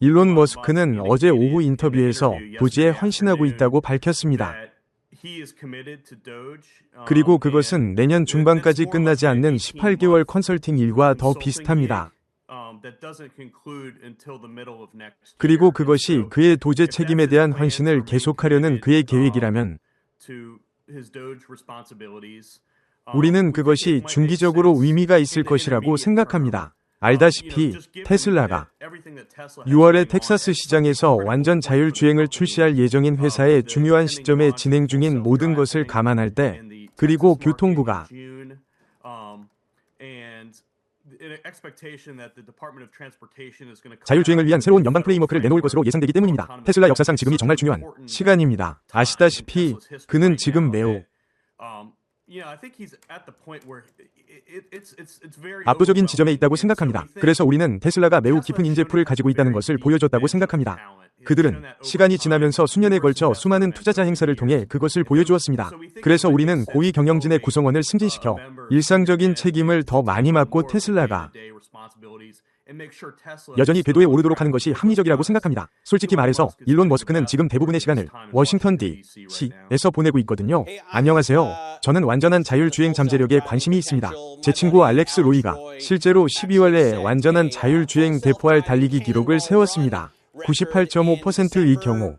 일론 머스크는 어제 오후 인터뷰에서 도지에 헌신하고 있다고 밝혔습니다. 그리고 그것은 내년 중반까지 끝나지 않는 18개월 컨설팅 일과 더 비슷합니다. 그리고 그것이 그의 도제 책임에 대한 헌신을 계속하려는 그의 계획이라면 우리는 그것이 중기적으로 의미가 있을 것이라고 생각합니다. 알다시피 테슬라가 6월에 텍사스 시장에서 완전 자율주행을 출시할 예정인 회사의 중요한 시점에 진행 중인 모든 것을 감안할 때, 그리고 교통부가 자율주행을 위한 새로운 연방 프레임워크를 내놓을 것으로 예상되기 때문입니다. 테슬라 역사상 지금이 정말 중요한 시간입니다. 아시다시피 그는 지금 매우 압도적인 지점에 있다고 생각합니다. 그래서 우리는 테슬라가 매우 깊은 인재풀을 가지고 있다는 것을 보여줬다고 생각합니다. 그들은 시간이 지나면서 수년에 걸쳐 수많은 투자자 행사를 통해 그것을 보여주었습니다. 그래서 우리는 고위 경영진의 구성원을 승진시켜 일상적인 책임을 더 많이 맡고 테슬라가 여전히 궤도에 오르도록 하는 것이 합리적이라고 생각합니다. 솔직히 말해서 일론 머스크는 지금 대부분의 시간을 워싱턴 D.C.에서 보내고 있거든요. 안녕하세요. 저는 완전한 자율주행 잠재력에 관심이 있습니다. 제 친구 알렉스 로이가 실제로 12월에 완전한 자율주행 대포할 달리기 기록을 세웠습니다. 98.5%의 경우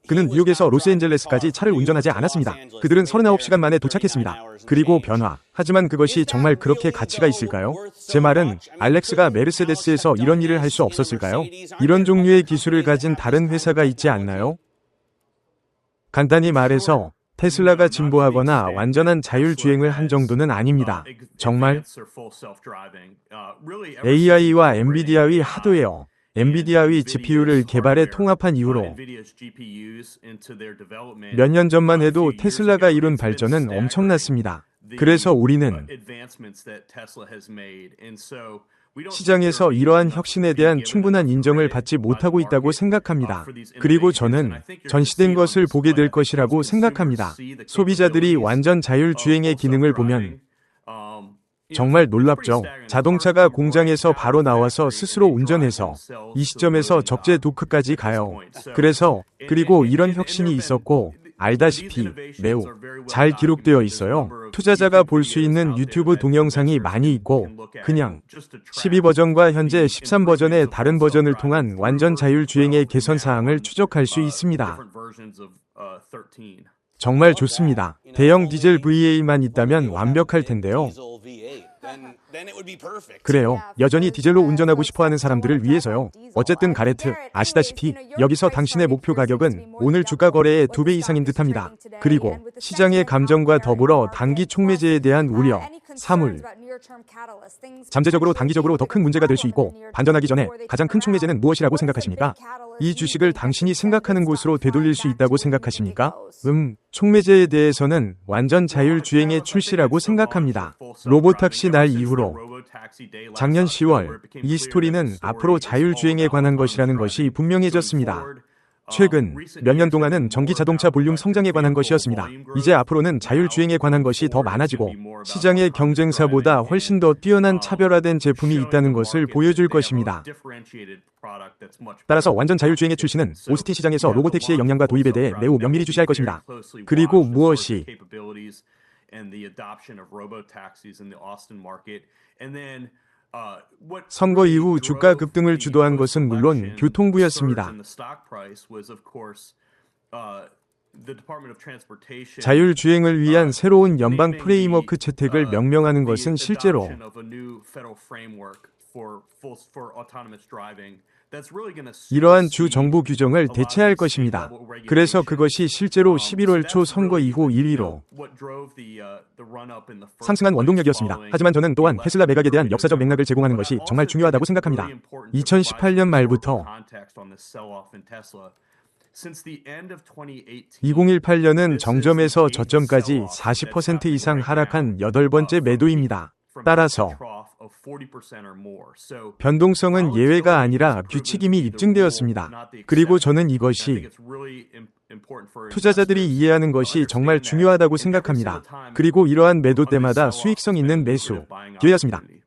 그는 뉴욕에서 로스앤젤레스까지 차를 운전하지 않았습니다. 그들은 39시간 만에 도착했습니다. 그리고 변화. 하지만 그것이 정말 그렇게 가치가 있을까요? 제 말은 알렉스가 메르세데스에서 이런 일을 할 수 없었을까요? 이런 종류의 기술을 가진 다른 회사가 있지 않나요? 간단히 말해서 테슬라가 진보하거나 완전한 자율주행을 한 정도는 아닙니다. 정말 AI와 엔비디아의 하드웨어, 엔비디아의 GPU를 개발에 통합한 이후로 몇 년 전만 해도 테슬라가 이룬 발전은 엄청났습니다. 그래서 우리는 시장에서 이러한 혁신에 대한 충분한 인정을 받지 못하고 있다고 생각합니다. 그리고 저는 전시된 것을 보게 될 것이라고 생각합니다. 소비자들이 완전 자율주행의 기능을 보면 정말 놀랍죠. 자동차가 공장에서 바로 나와서 스스로 운전해서 이 시점에서 적재 도크까지 가요. 그리고 이런 혁신이 있었고 알다시피 매우 잘 기록되어 있어요. 투자자가 볼 수 있는 유튜브 동영상이 많이 있고 그냥 12버전과 현재 13버전의 다른 버전을 통한 완전 자율주행의 개선 사항을 추적할 수 있습니다. 정말 좋습니다. 대형 디젤 VA만 있다면 완벽할 텐데요. 그래요. 여전히 디젤로 운전하고 싶어하는 사람들을 위해서요. 어쨌든 가레트, 아시다시피 여기서 당신의 목표 가격은 오늘 주가 거래의 2배 이상인 듯합니다. 그리고 시장의 감정과 더불어 단기 촉매제에 대한 우려, 사물, 잠재적으로 단기적으로 더 큰 문제가 될 수 있고 반전하기 전에 가장 큰 촉매제는 무엇이라고 생각하십니까? 이 주식을 당신이 생각하는 곳으로 되돌릴 수 있다고 생각하십니까? 촉매제에 대해서는 완전 자율주행의 출시라고 생각합니다. 로보택시 날 이후로 작년 10월 이 스토리는 앞으로 자율주행에 관한 것이라는 것이 분명해졌습니다. 최근 몇 년 동안은 전기 자동차 볼륨 성장에 관한 것이었습니다. 이제 앞으로는 자율주행에 관한 것이 더 많아지고 시장의 경쟁사보다 훨씬 더 뛰어난 차별화된 제품이 있다는 것을 보여줄 것입니다. 따라서 완전 자율주행의 출시는 오스틴 시장에서 로보택시의 역량과 도입에 대해 매우 면밀히 주시할 것입니다. 그리고 무엇이 선거 이후 주가 급등을 주도한 것은 물론 교통부였습니다. 자율주행을 위한 새로운 연방 프레임워크 채택을 명명하는 것은 실제로 이러한 주 정부 규정을 대체할 것입니다. 그래서 그것이 실제로 11월 초 선거 이후 1위로 상승한 원동력이었습니다. 하지만 저는 또한 테슬라 매각에 대한 역사적 맥락을 제공하는 것이 정말 중요하다고 생각합니다. 2018년 말부터 2018년은 정점에서 저점까지 40% 이상 하락한 8번째 매도입니다. 따라서 변동성은 예외가 아니라 규칙임이 입증되었습니다. 그리고 저는 이것이 투자자들이 이해하는 것이 정말 중요하다고 생각합니다. 그리고 이러한 매도 때마다 수익성 있는 매수 기회였습니다.